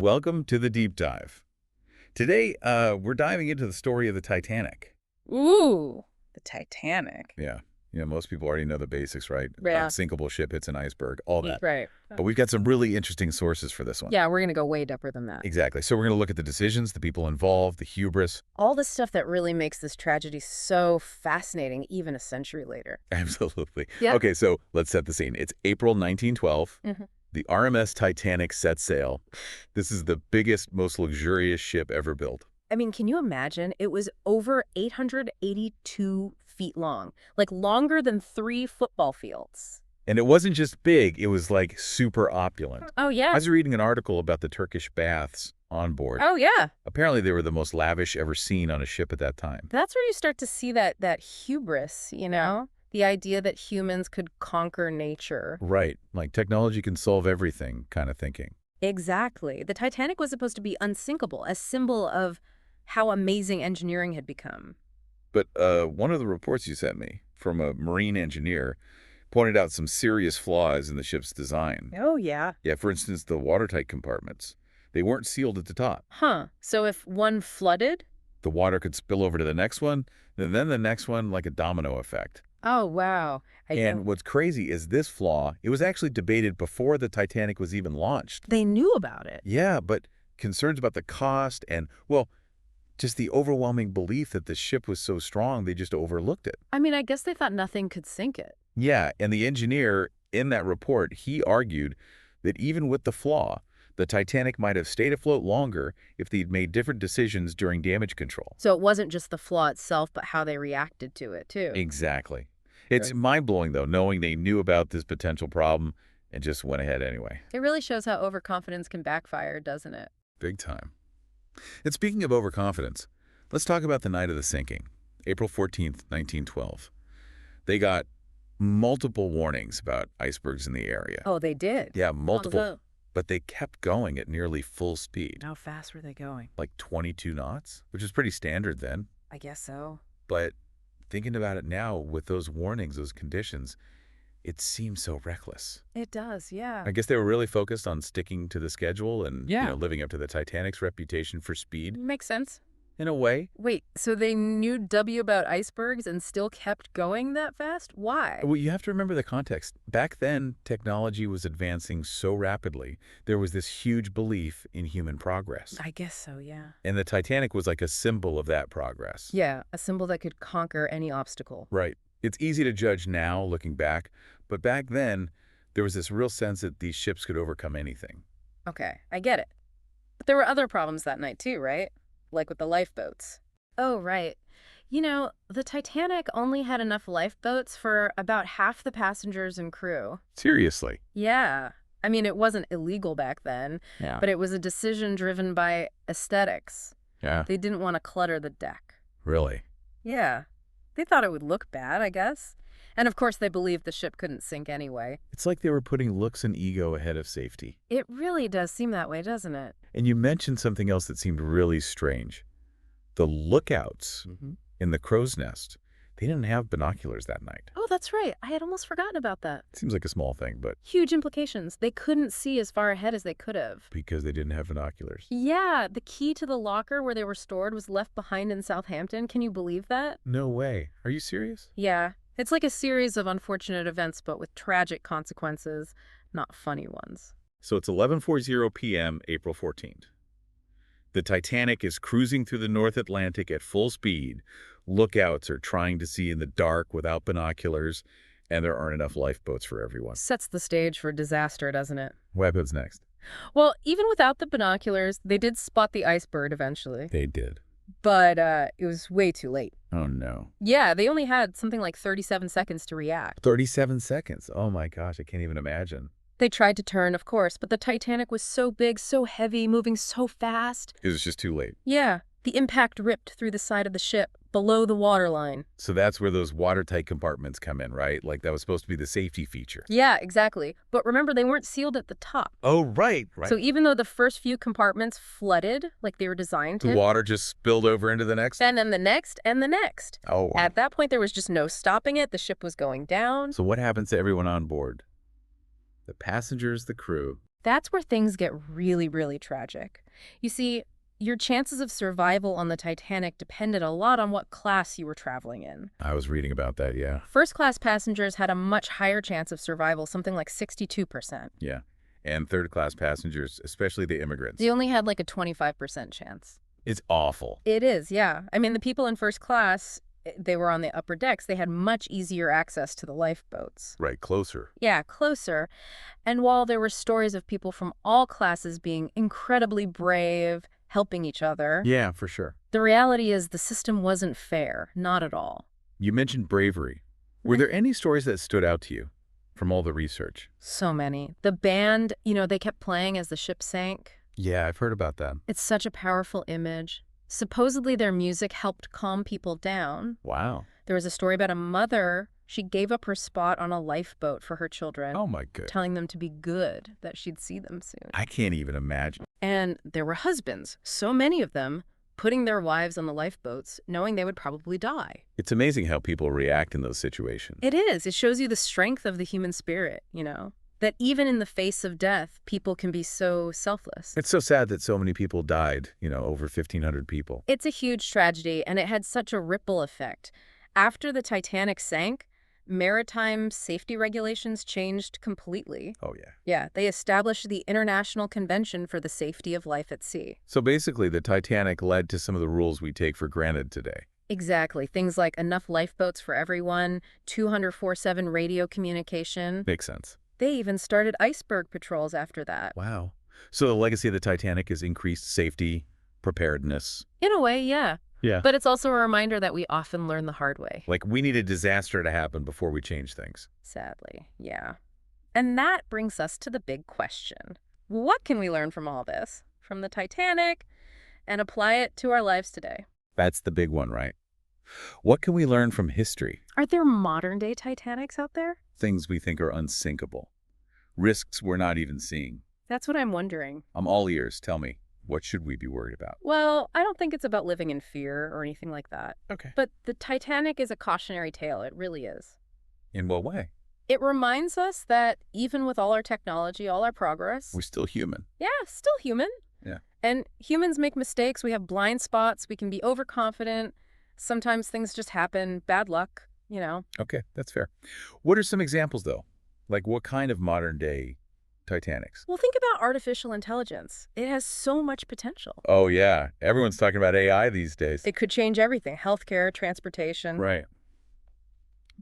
Welcome to the Deep Dive. Today, we're diving into the story of the Titanic. Ooh, the Titanic. Yeah, most people already know the basics, right? Yeah. Unsinkable ship hits an iceberg, all that. Right. But we've got some really interesting sources for this one. Yeah, we're going to go way deeper than that. Exactly. So we're going to look at the decisions, the people involved, the hubris. All the stuff that really makes this tragedy so fascinating, even a century later. Absolutely. Yeah. Okay, so let's set the scene. It's April 1912. Mhm. The RMS Titanic sets sail. This is the biggest, most luxurious ship ever built. I mean, can you imagine? It was over 882 feet long, like longer than 3 football fields. And it wasn't just big, it was like super opulent. Oh, yeah. I was reading an article about the Turkish baths on board. Oh, yeah. Apparently they were the most lavish ever seen on a ship at that time. That's where you start to see that hubris, you know? The idea that humans could conquer nature. Right, like technology can solve everything kind of thinking. Exactly. The Titanic was supposed to be unsinkable, a symbol of how amazing engineering had become. But one of the reports you sent me from a marine engineer pointed out some serious flaws in the ship's design. Oh, yeah. Yeah, for instance, the watertight compartments. They weren't sealed at the top. Huh. So if one flooded? The water could spill over to the next one, and then the next one like a domino effect. Oh, wow. And what's crazy is this flaw, it was actually debated before the Titanic was even launched. They knew about it. Yeah, but concerns about the cost and, well, just the overwhelming belief that the ship was so strong, they just overlooked it. I mean, I guess they thought nothing could sink it. Yeah, and the engineer in that report, he argued that even with the flaw, the Titanic might have stayed afloat longer if they'd made different decisions during damage control. So it wasn't just the flaw itself, but how they reacted to it, too. Exactly. It's Right. mind-blowing, though, knowing they knew about this potential problem and just went ahead anyway. It really shows how overconfidence can backfire, doesn't it? Big time. And speaking of overconfidence, let's talk about the night of the sinking, April 14th, 1912. They got multiple warnings about icebergs in the area. Oh, they did? Yeah, multiple. Although, But they kept going at nearly full speed, how fast were they going? like 22 knots, which is pretty standard then. I guess so. But thinking about it now, with those warnings, those conditions, it seems so reckless. It does, yeah. I guess they were really focused on sticking to the schedule and Yeah. living up to the Titanic's reputation for speed, Makes sense. in a way. Wait, so they knew W about icebergs and still kept going that fast? Why? Well, you have to remember the context. Back then, technology was advancing so rapidly, there was this huge belief in human progress. I guess so, yeah. And the Titanic was like a symbol of that progress. Yeah, a symbol that could conquer any obstacle. Right. It's easy to judge now, looking back, but back then, there was this real sense that these ships could overcome anything. Okay, I get it. But there were other problems that night too, right? Like with the lifeboats. Oh, right. You know, the Titanic only had enough lifeboats for about half the passengers and crew. Seriously. Yeah. I mean, it wasn't illegal back then, Yeah. but it was a decision driven by aesthetics. Yeah. They didn't want to clutter the deck. Really? Yeah. They thought it would look bad, I guess. And of course, they believed the ship couldn't sink anyway. It's like they were putting looks and ego ahead of safety. It really does seem that way, doesn't it? And you mentioned something else that seemed really strange. The lookouts in the crow's nest, they didn't have binoculars that night. Oh, that's right. I had almost forgotten about that. Seems like a small thing, but Huge implications. They couldn't see as far ahead as they could have. because they didn't have binoculars. Yeah, the key to the locker where they were stored was left behind in Southampton. Can you believe that? No way. Are you serious? Yeah. It's like a series of unfortunate events, but with tragic consequences, not funny ones. So it's 11:40 p.m., April 14th. The Titanic is cruising through the North Atlantic at full speed. Lookouts are trying to see in the dark without binoculars, and there aren't enough lifeboats for everyone. Sets the stage for disaster, doesn't it? What happens next? Well, even without the binoculars, they did spot the iceberg eventually. They did. But it was way too late. Oh, no. Yeah, they only had something like 37 seconds to react. 37 seconds. Oh, my gosh. I can't even imagine. They tried to turn, of course, but the Titanic was so big, so heavy, moving so fast. It was just too late. Yeah, the impact ripped through the side of the ship, below the waterline. So that's where those watertight compartments come in, right? Like that was supposed to be the safety feature. Yeah, exactly. But remember, they weren't sealed at the top. Oh, right. So even though the first few compartments flooded like they were designed the to, water just spilled over into the next? and then the next and the next. Oh, wow. At that point, there was just no stopping it. The ship was going down. So what happens to everyone on board? The passengers, the crew, That's where things get really, really tragic. You see, your chances of survival on the Titanic depended a lot on what class you were traveling in. I was reading about that, yeah. First-class passengers had a much higher chance of survival, something like 62%. Yeah. And third-class passengers, especially the immigrants. They only had like a 25% chance. It's awful. It is, yeah. I mean, the people in first class, they were on the upper decks. They had much easier access to the lifeboats. Right, closer. Yeah, closer. And while there were stories of people from all classes being incredibly brave, helping each other, Yeah, for sure. the reality is the system wasn't fair, not at all. You mentioned bravery. Were there any stories that stood out to you from all the research? So many. The band, they kept playing as the ship sank. Yeah, I've heard about that. It's such a powerful image. Supposedly their music helped calm people down. Wow. There was a story about a mother. She gave up her spot on a lifeboat for her children, Oh my good. telling them to be good, that she'd see them soon. I can't even imagine. And there were husbands, so many of them, putting their wives on the lifeboats, knowing they would probably die. It's amazing how people react in those situations. It is. It shows you the strength of the human spirit, that even in the face of death, people can be so selfless. It's so sad that so many people died, over 1,500 people. It's a huge tragedy, and it had such a ripple effect. After the Titanic sank, maritime safety regulations changed completely. Oh, yeah. Yeah, they established the International Convention for the Safety of Life at Sea. So basically, the Titanic led to some of the rules we take for granted today. Exactly. Things like enough lifeboats for everyone, 204/7 radio communication. Makes sense. They even started iceberg patrols after that. Wow. So the legacy of the Titanic is increased safety, preparedness. In a way, yeah. Yeah. But it's also a reminder that we often learn the hard way. Like, we need a disaster to happen before we change things. Sadly, yeah. And that brings us to the big question. What can we learn from all this, from the Titanic, and apply it to our lives today? That's the big one, right? What can we learn from history? Are there modern-day Titanics out there? Things we think are unsinkable. Risks we're not even seeing. That's what I'm wondering. I'm all ears. Tell me, what should we be worried about? Well, I don't think it's about living in fear or anything like that. Okay. But the Titanic is a cautionary tale. It really is. In what way? It reminds us that even with all our technology, all our progress, We're still human. yeah, still human. Yeah. And humans make mistakes. We have blind spots. We can be overconfident. Sometimes things just happen. Bad luck, Okay, that's fair. What are some examples, though? Like, what kind of modern-day Titanics? Well, think about artificial intelligence. It has so much potential. Oh, yeah. Everyone's talking about AI these days. It could change everything, healthcare, transportation. Right.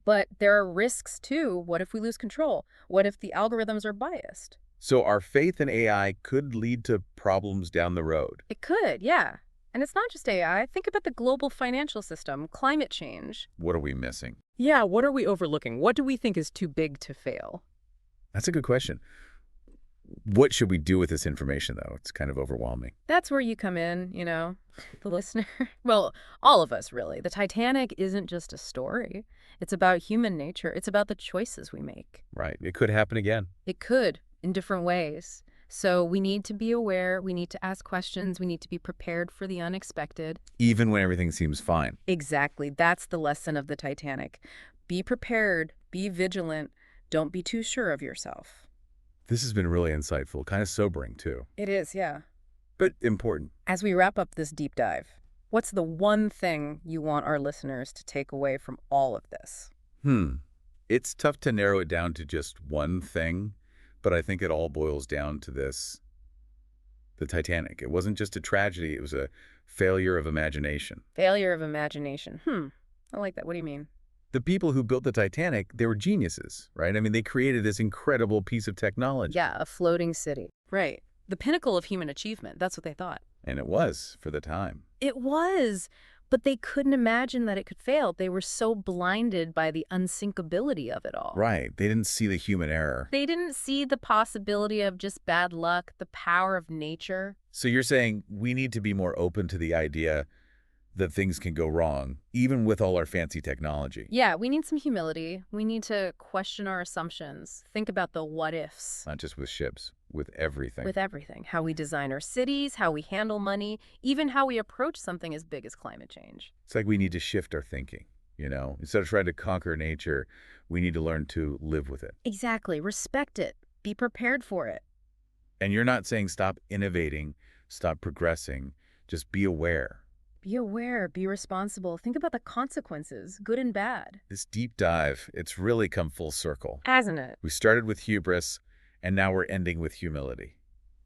But there are risks, too. What if we lose control? What if the algorithms are biased? So our faith in AI could lead to problems down the road. It could, yeah. And it's not just AI. Think about the global financial system, climate change. What are we missing? Yeah, what are we overlooking? What do we think is too big to fail? That's a good question. What should we do with this information, though? It's kind of overwhelming. That's where you come in, the listener. Well, all of us, really. The Titanic isn't just a story. It's about human nature. It's about the choices we make. Right. It could happen again. It could, in different ways. So we need to be aware. We need to ask questions. We need to be prepared for the unexpected. Even when everything seems fine. Exactly. That's the lesson of the Titanic. Be prepared. Be vigilant. Don't be too sure of yourself. This has been really insightful, kind of sobering, too. It is, yeah. But important. As we wrap up this deep dive, what's the one thing you want our listeners to take away from all of this? It's tough to narrow it down to just one thing, but I think it all boils down to this. The Titanic. It wasn't just a tragedy, it was a failure of imagination. Failure of imagination. I like that. What do you mean? The people who built the Titanic, they were geniuses, right? I mean, they created this incredible piece of technology. Yeah, a floating city. Right. The pinnacle of human achievement. That's what they thought. And it was, for the time. It was. But they couldn't imagine that it could fail. They were so blinded by the unsinkability of it all. Right. They didn't see the human error. They didn't see the possibility of just bad luck, the power of nature. So you're saying we need to be more open to the idea that things can go wrong, even with all our fancy technology. Yeah, we need some humility. We need to question our assumptions. Think about the what-ifs. Not just with ships, with everything. With everything. How we design our cities, how we handle money, even how we approach something as big as climate change. It's like we need to shift our thinking, Instead of trying to conquer nature, we need to learn to live with it. Exactly. Respect it. Be prepared for it. And you're not saying stop innovating, stop progressing, just be aware. Be aware, be responsible, think about the consequences, good and bad. This deep dive, it's really come full circle. Hasn't it? We started with hubris, and now we're ending with humility.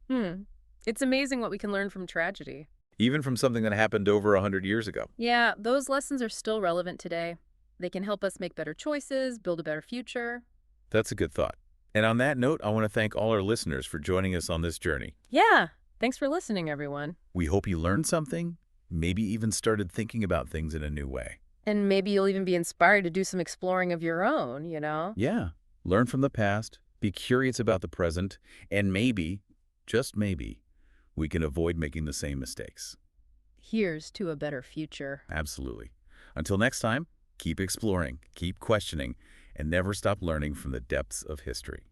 Hmm. It's amazing what we can learn from tragedy. Even from something that happened over 100 years ago. Yeah, those lessons are still relevant today. They can help us make better choices, build a better future. That's a good thought. And on that note, I want to thank all our listeners for joining us on this journey. Yeah, thanks for listening, everyone. We hope you learned something, maybe even started thinking about things in a new way. And maybe you'll even be inspired to do some exploring of your own. Yeah, learn from the past, be curious about the present, and maybe, just maybe, we can avoid making the same mistakes. Here's to a better future. Absolutely. Until next time, keep exploring, keep questioning, and never stop learning from the depths of history.